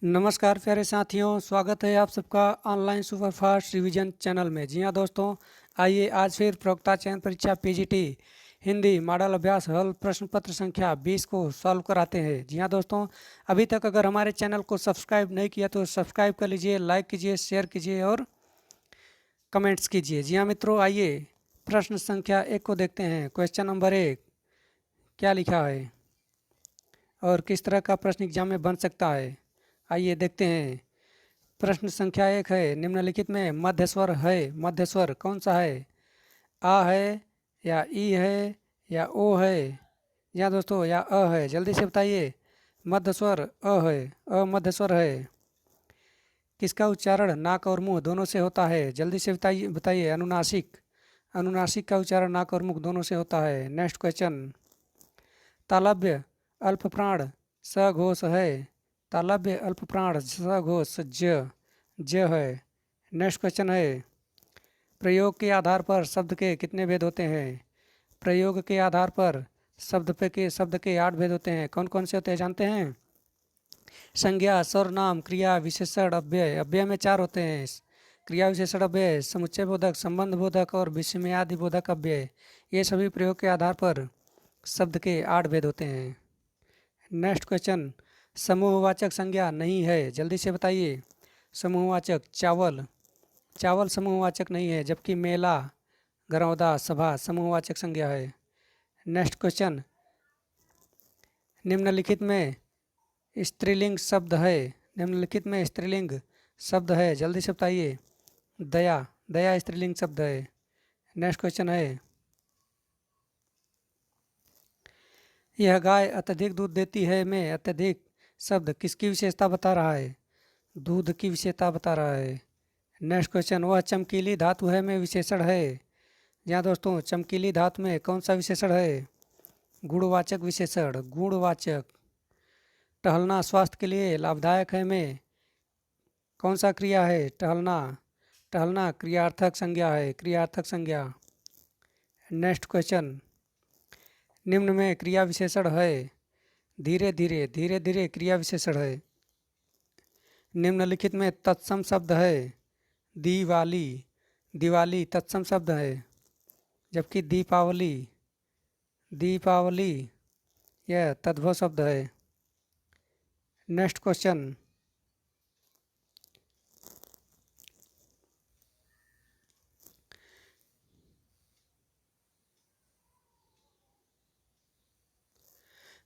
नमस्कार प्यारे साथियों, स्वागत है आप सबका ऑनलाइन सुपरफास्ट रिवीजन चैनल में। जी हाँ दोस्तों, आइए आज फिर प्रवक्ता चयन परीक्षा पीजीटी हिंदी मॉडल अभ्यास हल प्रश्न पत्र संख्या 20 को सॉल्व कराते हैं। जी हाँ दोस्तों, अभी तक अगर हमारे चैनल को सब्सक्राइब नहीं किया तो सब्सक्राइब कर लीजिए, लाइक कीजिए, शेयर कीजिए और कमेंट्स कीजिए। जी हाँ मित्रों, आइए प्रश्न संख्या 1 को देखते हैं। क्वेश्चन नंबर 1 क्या लिखा है और किस तरह का प्रश्न एग्जाम में बन सकता है, आइए देखते हैं। प्रश्न संख्या 1 है, निम्नलिखित में मध्य स्वर है, मध्य स्वर कौन सा है? आ है या ई है या ओ है या दोस्तों या अ है? जल्दी से बताइए। मध्य स्वर अ है, अ मध्य स्वर है। किसका उच्चारण नाक और मुंह दोनों से होता है? जल्दी से बताइए बताइए। अनुनासिक, अनुनासिक का उच्चारण नाक और मुंह दोनों से होता है। नेक्स्ट क्वेश्चन, तालव्य अल्प प्राण सघोष है, तालव्य अल्प प्राण सघोष ज है। नेक्स्ट क्वेश्चन है, प्रयोग के आधार पर शब्द के कितने भेद होते हैं? प्रयोग के आधार पर शब्द के 8 भेद होते हैं। कौन कौन से होते हैं जानते हैं? संज्ञा, सर्वनाम, क्रिया, विशेषण, अव्यय। अव्यय में 4 होते हैं, क्रिया विशेषण अव्यय, समुच्चय बोधक, संबंध बोधक और विस्मयादि बोधक अव्यय। ये सभी प्रयोग के आधार पर शब्द के 8 भेद होते हैं। नेक्स्ट क्वेश्चन, समूहवाचक संज्ञा नहीं है, जल्दी से बताइए। समूहवाचक, चावल, चावल समूहवाचक नहीं है, जबकि मेला, घरौंदा, सभा समूहवाचक संज्ञा है। नेक्स्ट क्वेश्चन, निम्नलिखित में स्त्रीलिंग शब्द है, निम्नलिखित में स्त्रीलिंग शब्द है, जल्दी से बताइए। दया, दया स्त्रीलिंग शब्द है। नेक्स्ट क्वेश्चन है, यह गाय अत्यधिक दूध देती है में अत्यधिक शब्द किसकी विशेषता बता रहा है? दूध की विशेषता बता रहा है। नेक्स्ट क्वेश्चन, वह चमकीली धातु है में विशेषण है। यहाँ दोस्तों, चमकीली धातु में कौन सा विशेषण है? गुणवाचक विशेषण, गुणवाचक। टहलना स्वास्थ्य के लिए लाभदायक है में कौन सा क्रिया है? टहलना, टहलना क्रियार्थक संज्ञा है, क्रियार्थक संज्ञा। नेक्स्ट क्वेश्चन, निम्न में क्रिया विशेषण है। धीरे धीरे, धीरे धीरे क्रिया विशेषण है। निम्नलिखित में तत्सम शब्द है। दिवाली, दिवाली तत्सम शब्द है, जबकि दीपावली, दीपावली यह तद्भव शब्द है। नेक्स्ट क्वेश्चन,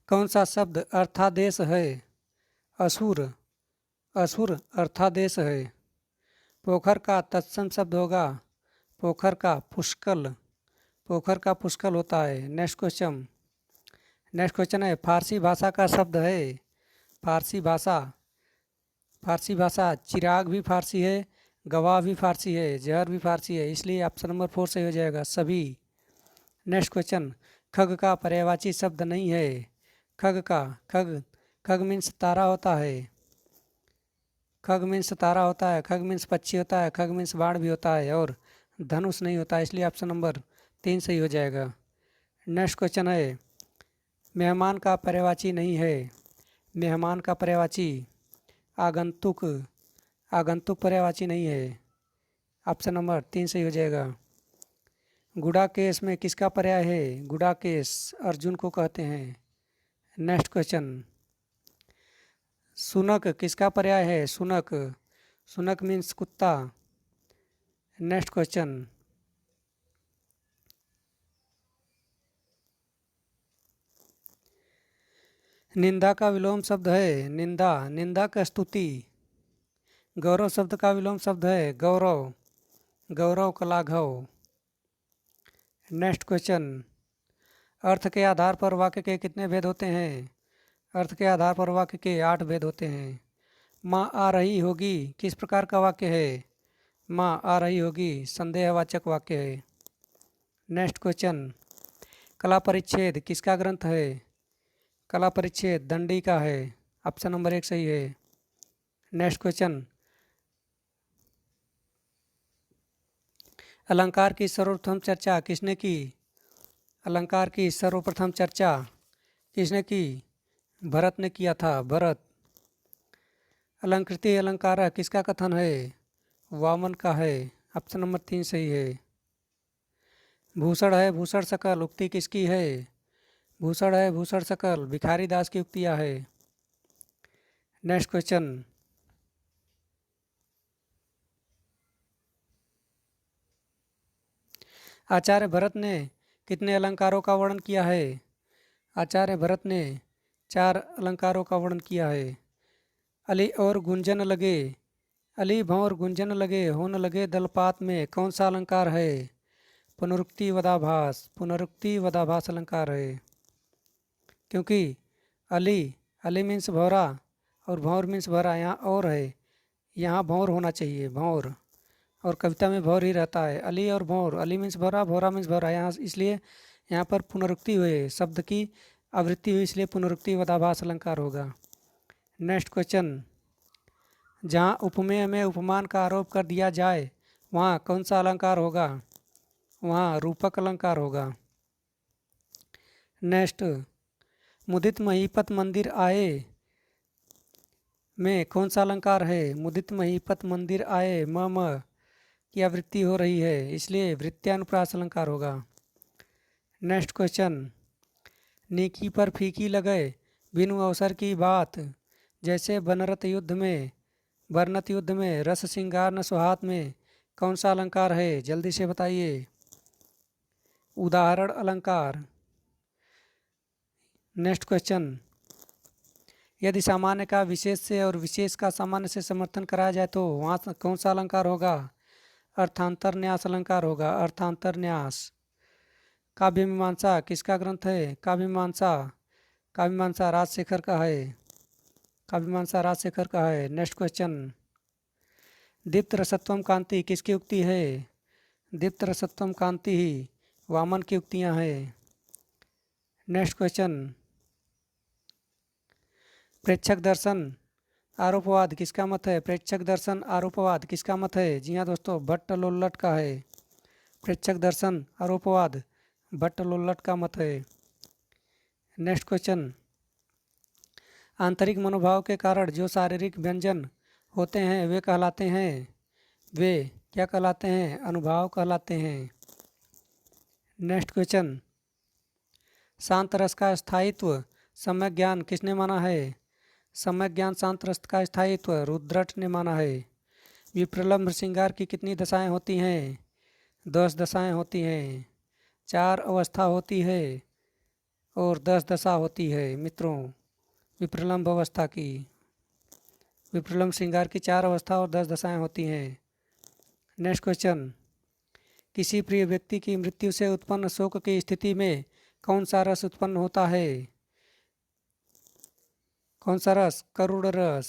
कौन सा शब्द अर्थादेश है? असुर, असुर अर्थादेश है। पोखर का तत्सम शब्द होगा पोखर का पुष्कल, पोखर का पुष्कल होता है। नेक्स्ट क्वेश्चन, नेक्स्ट क्वेश्चन है, फारसी भाषा का शब्द है। फारसी भाषा, फारसी भाषा, चिराग भी फारसी है, गवाह भी फारसी है, जहर भी फारसी है, इसलिए ऑप्शन नंबर 4 सही हो जाएगा, सभी। नेक्स्ट क्वेश्चन, खग का पर्यायवाची शब्द नहीं है। खग का, खग, खग मीन्स तारा होता है, खग मीन्स तारा होता है, खग मीन्स पक्षी होता है, खग मीन्स बाण भी होता है और धनुष नहीं होता है, इसलिए ऑप्शन नंबर 3 सही हो जाएगा। नेक्स्ट क्वेश्चन है, मेहमान का पर्यायवाची नहीं है। मेहमान का पर्यायवाची आगंतुक, आगंतुक पर्यायवाची नहीं है, ऑप्शन नंबर 3 सही हो जाएगा। गुड़ाकेश में किसका पर्याय है? गुड़ाकेश अर्जुन को कहते हैं। नेक्स्ट क्वेश्चन, सुनक किसका पर्याय है? सुनक, सुनक मीन्स कुत्ता। नेक्स्ट क्वेश्चन, निंदा का विलोम शब्द है। निंदा, निंदा का स्तुति। गौरव शब्द का विलोम शब्द है गौरव, गौरव का लाघव। नेक्स्ट क्वेश्चन, अर्थ के आधार पर वाक्य के कितने भेद होते हैं? अर्थ के आधार पर वाक्य के 8 भेद होते हैं। माँ आ रही होगी किस प्रकार का वाक्य है? माँ आ रही होगी संदेहवाचक वाक्य है। नेक्स्ट क्वेश्चन, कला परिच्छेद किसका ग्रंथ है? कला परिच्छेद दंडी का है, ऑप्शन नंबर 1 सही है। नेक्स्ट क्वेश्चन, अलंकार की सर्वप्रथम चर्चा किसने की? अलंकार की सर्वप्रथम चर्चा किसने की? भरत ने किया था, भरत। अलंकृति अलंकार किसका कथन है? वामन का है। ऑप्शन नंबर 3 सही है। भूषण है भूषण सकल उक्ति किसकी है? भूषण है भूषण सकल भिखारी दास की उक्तियाँ है। नेक्स्ट क्वेश्चन, आचार्य भरत ने कितने अलंकारों का वर्णन किया है? आचार्य भरत ने 4 अलंकारों का वर्णन किया है। अली और गुंजन लगे, अली भंवर गुंजन लगे होन लगे दलपात में कौन सा अलंकार है? पुनरुक्ति वदाभास, पुनरुक्ति वदाभास अलंकार है। क्योंकि अली, अली मीन्स भौरा और भौर मीन्स भौरा, यहाँ और है, यहाँ भौर होना चाहिए, भौर, और कविता में भौर ही रहता है। अली और भौर, अली मीन्स भौरा, भौरा मीन्स भौरा, यहाँ इसलिए यहाँ पर पुनरुक्ति हुई, शब्द की आवृत्ति हुई, इसलिए पुनरुक्ति वदाभास अलंकार होगा। नेक्स्ट क्वेश्चन, जहाँ उपमेय में उपमान का आरोप कर दिया जाए वहाँ कौन सा अलंकार होगा? वहाँ रूपक अलंकार होगा। नेक्स्ट, मुदित महीपत मंदिर आए में कौन सा अलंकार है? मुदित महीपत मंदिर आए म की आवृत्ति हो रही है, इसलिए वृत्त्यानुप्रास अलंकार होगा। नेक्स्ट क्वेश्चन, नेकी पर फीकी लगे बिनु अवसर की बात, जैसे बनरत युद्ध में, बरनत युद्ध में, रस श्रृंगार न सुहात में कौन सा अलंकार है? जल्दी से बताइए। उदाहरण अलंकार। नेक्स्ट क्वेश्चन, यदि सामान्य का विशेष से और विशेष का सामान्य से समर्थन कराया जाए तो वहाँ कौन सा अलंकार होगा? अर्थांतर न्यास अलंकार होगा। अर्थांतर न्यास। काव्य मीमांसा किसका ग्रंथ है? काव्य मीमांसा, काव्य मीमांसा राजशेखर का है। काव्य मीमांसा राजशेखर का है। नेक्स्ट क्वेश्चन, दीप्त रसत्वम कांति किसकी उक्ति है? दीप्त रसत्वम कांति ही वामन की उक्तियाँ हैं। नेक्स्ट क्वेश्चन, प्रेक्षक दर्शन आरोपवाद किसका मत है? प्रेक्षक दर्शन आरोपवाद किसका मत है? जी हाँ दोस्तों, भट्ट लोल्लट का है। प्रेक्षक दर्शन आरोपवाद भट्ट लोल्लट का मत है। नेक्स्ट क्वेश्चन, आंतरिक मनोभाव के कारण जो शारीरिक व्यंजन होते हैं वे कहलाते हैं, वे क्या कहलाते हैं? अनुभाव कहलाते हैं। नेक्स्ट क्वेश्चन, शांत रस का स्थायित्व सम्यक ज्ञान किसने माना है? सम्यक ज्ञान शांत रस का स्थायित्व रुद्रट ने माना है। विप्रलम्भ श्रृंगार की कितनी दशाएं होती हैं? 10 दशाएं होती हैं। 4 अवस्था होती है और 10 दशा होती है मित्रों। विप्रलम्भ अवस्था की, विप्रलम्भ श्रृंगार की 4 अवस्था और 10 दशाएं होती हैं। नेक्स्ट क्वेश्चन, किसी प्रिय व्यक्ति की मृत्यु से उत्पन्न शोक की स्थिति में कौन सा रस उत्पन्न होता है? कौन सा रस? करुण रस।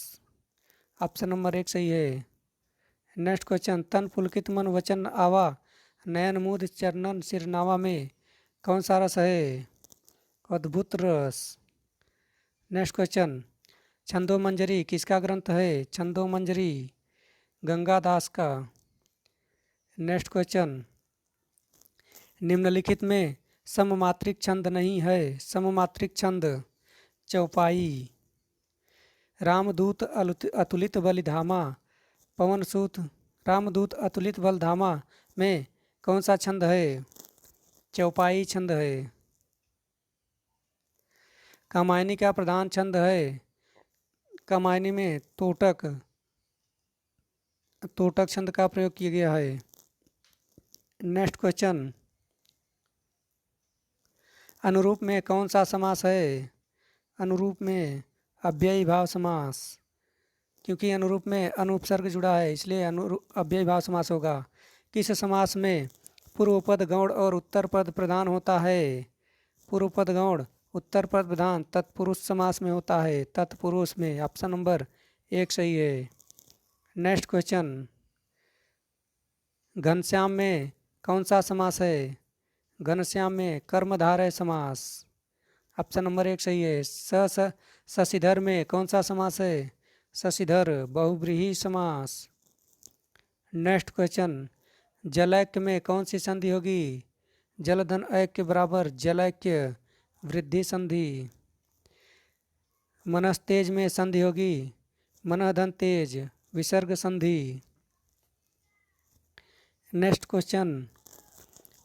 ऑप्शन नंबर 1 सही है। नेक्स्ट क्वेश्चन, तन पुलकित मन वचन आवा नयन मुद चरणन सिरनावा में कौन सा रस है? अद्भुत रस। नेक्स्ट क्वेश्चन, छंदो मंजरी किसका ग्रंथ है? छंदो मंजरी गंगादास का। नेक्स्ट क्वेश्चन, निम्नलिखित में सममात्रिक छंद नहीं है। सममात्रिक छंद चौपाई। रामदूत अतुलित बलिधामा पवन सूत, रामदूत अतुलित बलधामा में कौन सा छंद है? चौपाई छंद है। कामायनी का प्रधान छंद है? कामायनी में तोटक, तोटक छंद का प्रयोग किया गया है। नेक्स्ट क्वेश्चन, अनुरूप में कौन सा समास है? अनुरूप में अव्ययी भाव समास, क्योंकि अनुरूप में अनुपसर्ग जुड़ा है इसलिए अव्ययी भाव समास होगा। किस समास में पूर्व पद गौण और उत्तर पद प्रधान होता है? पूर्व पद गौण उत्तर पद प्रधान तत्पुरुष समास में होता है। तत्पुरुष में। ऑप्शन नंबर 1 सही है। नेक्स्ट क्वेश्चन, घनश्याम में कौन सा समास है? घनश्याम में कर्मधारय समास। ऑप्शन नंबर 1 सही है। शशिधर में कौन सा समास है? शशिधर बहुव्रीहि समास। नेक्स्ट क्वेश्चन, जलैक्य में कौन सी संधि होगी? जलधन ऐक्य बराबर जलैक्य वृद्धि संधि। मनस्तेज में संधि होगी मनः धन तेज, विसर्ग संधि। नेक्स्ट क्वेश्चन,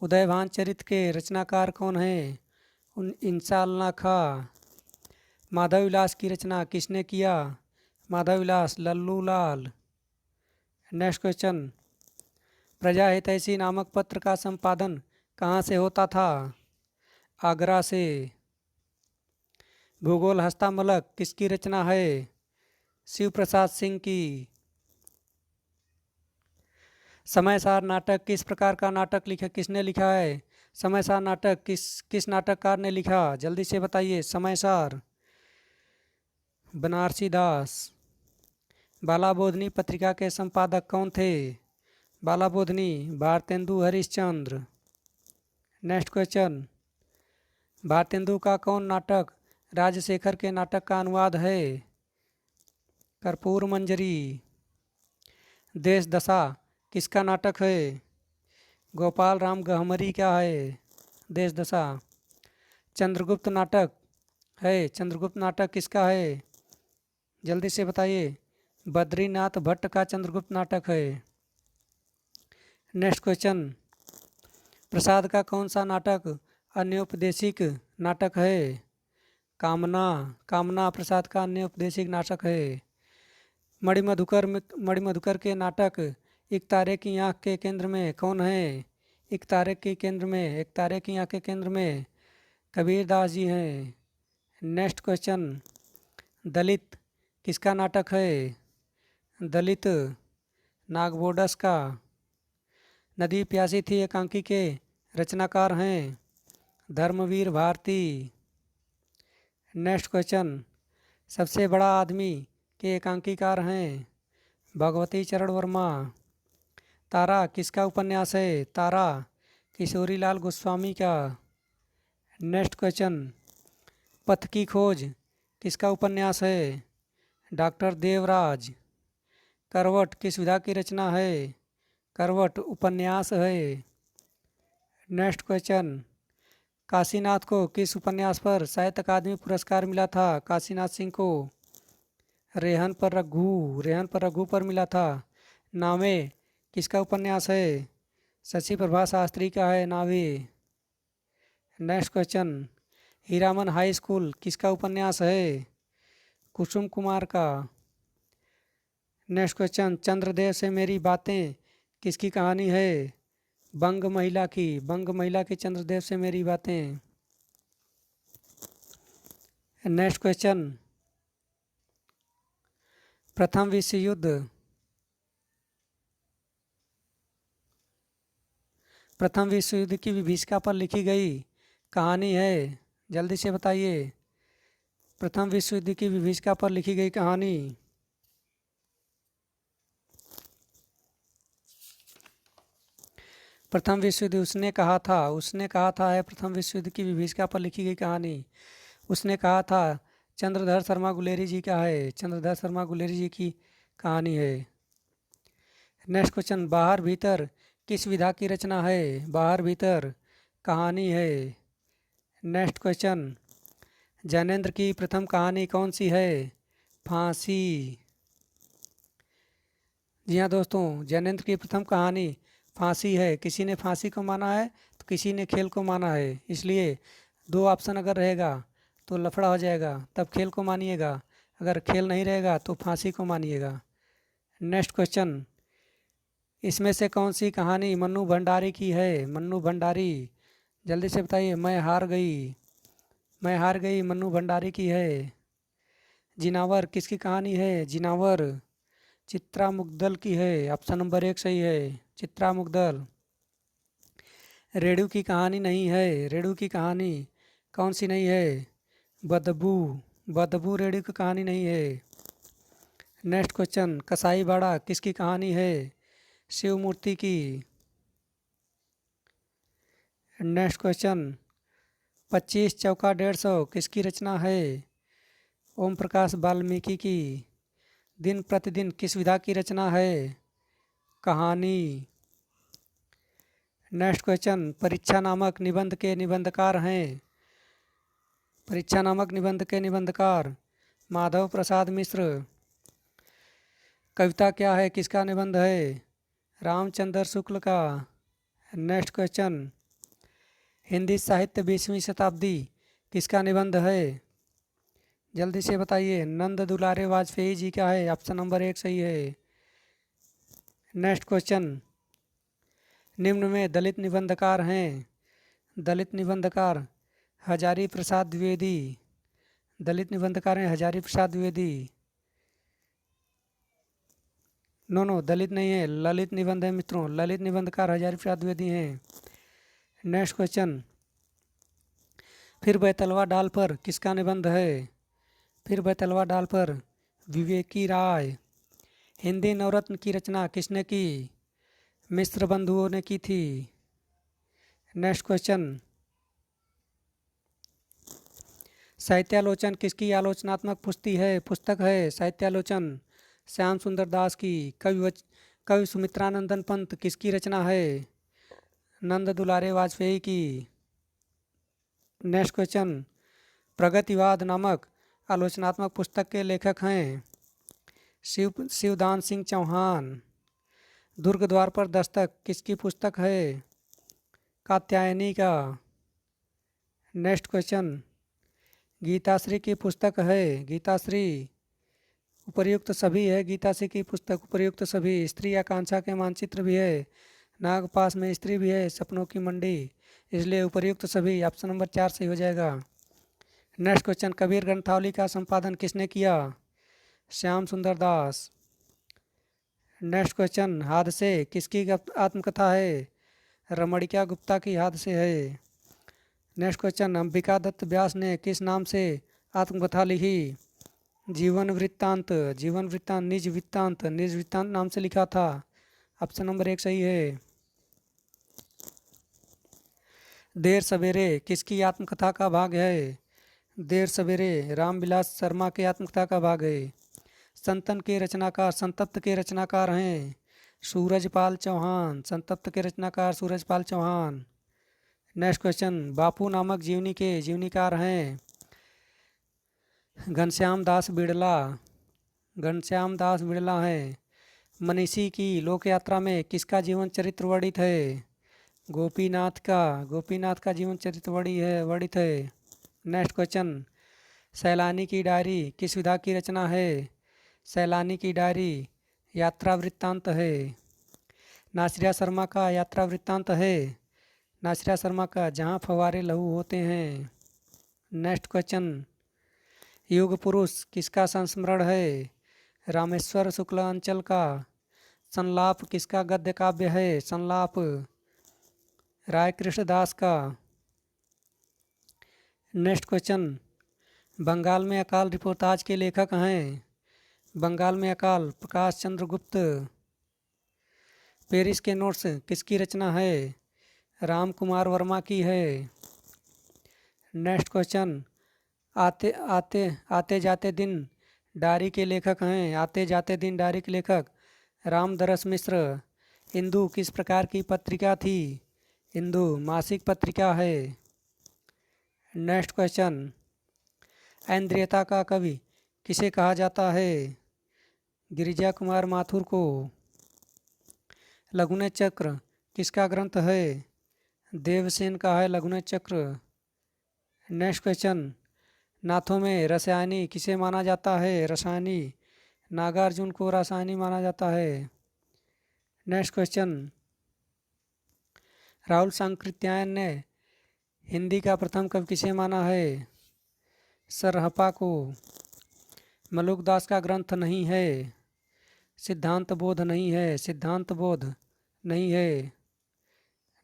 उदयभान चरित के रचनाकार कौन है? इंसाल्लाह खां। माधव विलास की रचना किसने किया? माधव विलास, लल्लू लाल। नेक्स्ट क्वेश्चन, प्रजा हितैषी नामक पत्र का संपादन कहाँ से होता था? आगरा से। भूगोल हस्तामलक किसकी रचना है? शिव प्रसाद सिंह की। समयसार नाटक किस प्रकार का नाटक किसने लिखा है? समयसार नाटक किस नाटककार ने लिखा? जल्दी से बताइए। समयसार, बनारसी दास। बाला बोधनी पत्रिका के संपादक कौन थे? बाला बोधनी, भारतेंदु हरिश्चंद्र। नेक्स्ट क्वेश्चन, भारतेंदु का कौन नाटक राजशेखर के नाटक का अनुवाद है? कर्पूर मंजरी। देश दशा किसका नाटक है? गोपाल राम गहमरी का है देश दशा। चंद्रगुप्त नाटक है, चंद्रगुप्त नाटक किसका है? जल्दी से बताइए। बद्रीनाथ भट्ट का चंद्रगुप्त नाटक है। नेक्स्ट क्वेश्चन, प्रसाद का कौन सा नाटक अन्योपदेशिक नाटक है? कामना। कामना प्रसाद का अन्योपदेशिक नाटक है। मणिमधुकर के नाटक एक तारे की आँख के केंद्र में कौन है? एक तारे की आँख के केंद्र में कबीर दास जी हैं। नेक्स्ट क्वेश्चन, दलित किसका नाटक है? दलित नागबोडस का। नदी प्यासी थी एकांकी के रचनाकार हैं धर्मवीर भारती। नेक्स्ट क्वेश्चन, सबसे बड़ा आदमी के एकांकीकार हैं भगवती चरण वर्मा। तारा किसका उपन्यास है? तारा किशोरीलाल गोस्वामी का। नेक्स्ट क्वेश्चन, पथ की खोज किसका उपन्यास है? डॉक्टर देवराज। करवट किस विधा की रचना है? करवट उपन्यास है। नेक्स्ट क्वेश्चन, काशीनाथ को किस उपन्यास पर साहित्य अकादमी पुरस्कार मिला था? काशीनाथ सिंह को रेहन पर रघु पर मिला था। नावे किसका उपन्यास है? शशि प्रभा शास्त्री का है नावे। Next question, Hiraman high school किसका उपन्यास है? कुसुम कुमार का। नेक्स्ट क्वेश्चन, चंद्रदेव से मेरी बातें किसकी कहानी है? बंग महिला की चंद्रदेव से मेरी बातें। नेक्स्ट क्वेश्चन, प्रथम विश्व युद्ध की विभीषिका पर लिखी गई कहानी है? जल्दी से बताइए। प्रथम विश्व युद्ध की विभीषिका पर लिखी गई कहानी। प्रथम विश्व युद्ध उसने कहा था है प्रथम विश्व युद्ध की विभीषिका पर लिखी गई कहानी। उसने कहा था चंद्रधर शर्मा गुलेरी जी का है, चंद्रधर शर्मा गुलेरी जी की कहानी है। नेक्स्ट क्वेश्चन, बाहर भीतर किस विधा की रचना है? बाहर भीतर कहानी है। नेक्स्ट क्वेश्चन, जैनेन्द्र की प्रथम कहानी कौन सी है? फांसी। जी हाँ दोस्तों, जैनेन्द्र की प्रथम कहानी फांसी है। किसी ने फांसी को माना है तो किसी ने खेल को माना है, इसलिए दो ऑप्शन अगर रहेगा तो लफड़ा हो जाएगा, तब खेल को मानिएगा, अगर खेल नहीं रहेगा तो फांसी को मानिएगा। नेक्स्ट क्वेश्चन, इसमें से कौन सी कहानी मन्नू भंडारी की है? मन्नू भंडारी, जल्दी से बताइए। मैं हार गई मन्नू भंडारी की है। जिनावर किसकी कहानी है? जिनावर चित्रा मुग्दल की है। ऑप्शन नंबर 1 सही है, चित्रा मुग्दल। रेडू की कहानी नहीं है। रेडू की कहानी कौन सी नहीं है? बदबू रेडू की कहानी नहीं है। नेक्स्ट क्वेश्चन, कसाई बाड़ा किसकी कहानी है? शिव मूर्ति की। नेक्स्ट क्वेश्चन, 25 चौका 150 किसकी रचना है? ओम प्रकाश वाल्मीकि की। दिन प्रतिदिन किस विधा की रचना है? कहानी। नेक्स्ट क्वेश्चन, परीक्षा नामक निबंध के निबंधकार हैं? परीक्षा नामक निबंध के निबंधकार माधव प्रसाद मिश्र। कविता क्या है, किसका निबंध है? रामचंद्र शुक्ल का। नेक्स्ट क्वेश्चन, हिंदी साहित्य 20वीं शताब्दी किसका निबंध है? जल्दी से बताइए। नंद दुलारे वाजपेयी जी का है। ऑप्शन नंबर 1 सही है। नेक्स्ट क्वेश्चन, निम्न में दलित निबंधकार हैं। दलित निबंधकार हजारी प्रसाद द्विवेदी। दलित निबंधकार हैं हजारी प्रसाद द्विवेदी। नो, दलित नहीं है, ललित निबंध है मित्रों। ललित निबंधकार हजारी प्रसाद द्विवेदी हैं। नेक्स्ट क्वेश्चन, फिर बैतलवा डाल पर किसका निबंध है? फिर बैतलवा डाल पर विवेकी राय। हिंदी नवरत्न की रचना किसने की? मिश्र बंधुओं ने की थी। नेक्स्ट क्वेश्चन, साहित्यालोचन किसकी आलोचनात्मक पुस्तक है? साहित्यालोचन श्याम सुंदर दास की। कवि सुमित्रानंदन पंत किसकी रचना है? नंद दुलारे वाजपेयी की। नेक्स्ट क्वेश्चन, प्रगतिवाद नामक आलोचनात्मक पुस्तक के लेखक हैं शिवदान सिंह चौहान। दुर्ग द्वार पर दस्तक किसकी पुस्तक है? कात्यायनी का। नेक्स्ट क्वेश्चन, गीताश्री की पुस्तक है। गीताश्री उपर्युक्त सभी है। गीताश्री की पुस्तक उपर्युक्त सभी। स्त्री आकांक्षा के मानचित्र भी है। नागपास में स्त्री भी है। सपनों की मंडी। इसलिए उपर्युक्त सभी। ऑप्शन नंबर 4 सही हो जाएगा। नेक्स्ट क्वेश्चन, कबीर ग्रंथावली का संपादन किसने किया? श्याम सुंदर दास। नेक्स्ट क्वेश्चन, हादसे किसकी आत्मकथा है? रमणिका गुप्ता की हादसे है। नेक्स्ट क्वेश्चन, अंबिका दत्त व्यास ने किस नाम से आत्मकथा लिखी? जीवन वृत्तांत। जीवन वृत्तांत, निज वृत्तांत। निज वृत्तांत नाम से लिखा था। ऑप्शन नंबर 1 सही है। देर सवेरे किसकी आत्मकथा का भाग है? देर सवेरे रामविलास शर्मा के आत्मकथा का भाग है। संतन के रचनाकार, संतप्त के रचनाकार हैं सूरजपाल चौहान। संतप्त के रचनाकार सूरजपाल चौहान। नेक्स्ट क्वेश्चन, बापू नामक जीवनी के जीवनीकार हैं घनश्याम दास बिड़ला। घनश्याम दास बिड़ला है। मनीषी की लोक यात्रा में किसका जीवन चरित्र वर्णित है? गोपीनाथ का। गोपीनाथ का जीवन चरित्र वर्णित है। नेक्स्ट क्वेश्चन, सैलानी की डायरी किस विधा की रचना है? सैलानी की डायरी यात्रा वृत्तांत है। नासिरा शर्मा का यात्रा वृत्तांत है। नासिरा शर्मा का जहाँ फव्वारे लहू होते हैं। नेक्स्ट क्वेश्चन, युग पुरुष किसका संस्मरण है? रामेश्वर शुक्लांचल का। संलाप किसका गद्य काव्य है? संलाप राय कृष्णदास का। नेक्स्ट क्वेश्चन, बंगाल में अकाल रिपोर्टाज के लेखक हैं। बंगाल में अकाल प्रकाश चंद्र गुप्त। पेरिस के नोट्स किसकी रचना है? राम कुमार वर्मा की है। नेक्स्ट क्वेश्चन, आते आते आते जाते दिन डायरी के लेखक हैं। आते जाते दिन डायरी के लेखक रामदरस मिश्र। इंदु किस प्रकार की पत्रिका थी? इंदु मासिक पत्रिका है। नेक्स्ट क्वेश्चन, ऐन्द्रियता का कवि किसे कहा जाता है? गिरिजा कुमार माथुर को। लघुनय चक्र किसका ग्रंथ है? देवसेन का है लघुनय चक्र। नेक्स्ट क्वेश्चन, नाथों में रसायनी किसे माना जाता है? रसायनी नागार्जुन को रसायनी माना जाता है। नेक्स्ट क्वेश्चन, राहुल सांकृत्यायन ने हिंदी का प्रथम कवि किसे माना है? सरहपा को। मलुकदास का ग्रंथ नहीं है। सिद्धांत बोध नहीं है। सिद्धांत बोध नहीं है।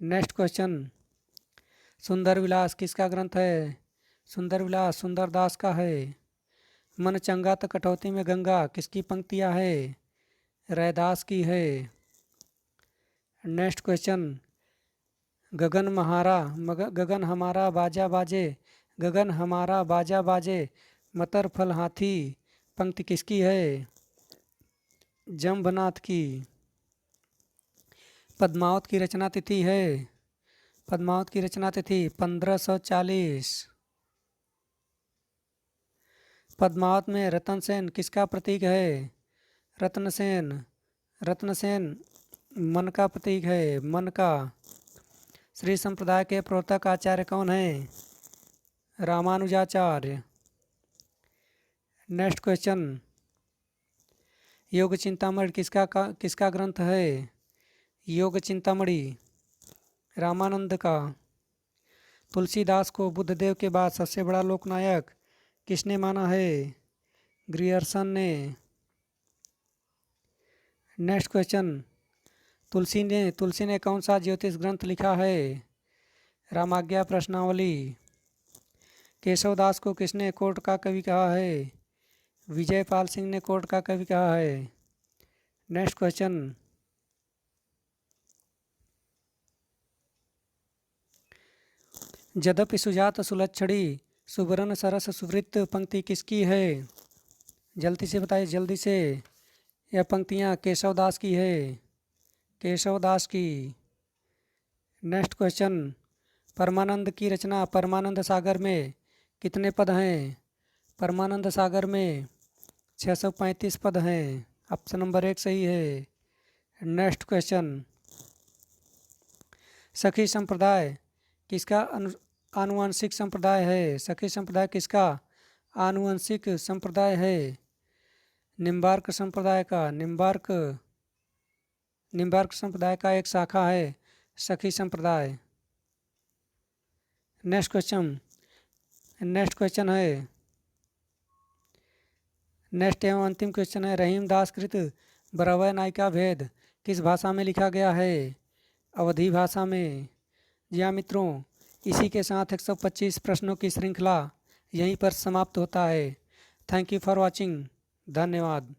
नेक्स्ट क्वेश्चन, सुंदर विलास किसका ग्रंथ है? सुंदर विलास सुंदरदास का है। मन चंगा तो कटौती में गंगा किसकी पंक्तियाँ है? रैदास की है। नेक्स्ट क्वेश्चन, गगन हमारा बाजा बाजे, गगन हमारा बाजा बाजे, मतर फल हाथी पंक्ति किसकी है? जम्भनाथ की। पद्मावत की रचना तिथि है। पद्मावत की रचना तिथि 1540। पद्मावत में रतन सेन किसका प्रतीक है? रत्नसेन, रत्नसेन मन का प्रतीक है, मन का। श्री संप्रदाय के प्रवर्तक आचार्य कौन हैं? रामानुजाचार्य। नेक्स्ट क्वेश्चन, योग चिंतामणि किसका ग्रंथ है? योग चिंतामणि रामानंद का। तुलसीदास को बुद्धदेव के बाद सबसे बड़ा लोकनायक किसने माना है? ग्रियर्सन ने। नेक्स्ट क्वेश्चन, तुलसी ने कौन सा ज्योतिष ग्रंथ लिखा है? रामाज्ञा प्रश्नावली। केशवदास को किसने कोर्ट का कवि कहा है? विजयपाल सिंह ने कोर्ट का कवि कहा है। नेक्स्ट क्वेश्चन, यद्यपि सुजात सुलक्षणी सुबरन सरस सुवृत्त पंक्ति किसकी है? जल्दी से बताइए, जल्दी से। यह पंक्तियाँ केशवदास की है, केशवदास की। नेक्स्ट क्वेश्चन, परमानंद की रचना परमानंद सागर में कितने पद हैं? परमानंद सागर में 635 पद हैं। ऑप्शन नंबर 1 सही है। नेक्स्ट क्वेश्चन, सखी संप्रदाय किसका आनुवंशिक संप्रदाय है? सखी संप्रदाय किसका आनुवंशिक संप्रदाय है? निम्बार्क संप्रदाय का। निम्बार्क संप्रदाय का एक शाखा है सखी संप्रदाय। नेक्स्ट क्वेश्चन है, नेक्स्ट एवं अंतिम क्वेश्चन है, रहीमदास कृत बरवय नायिका भेद किस भाषा में लिखा गया है? अवधी भाषा में। जी हाँ मित्रों, इसी के साथ 125 प्रश्नों की श्रृंखला यहीं पर समाप्त होता है। Thank you for watching. धन्यवाद।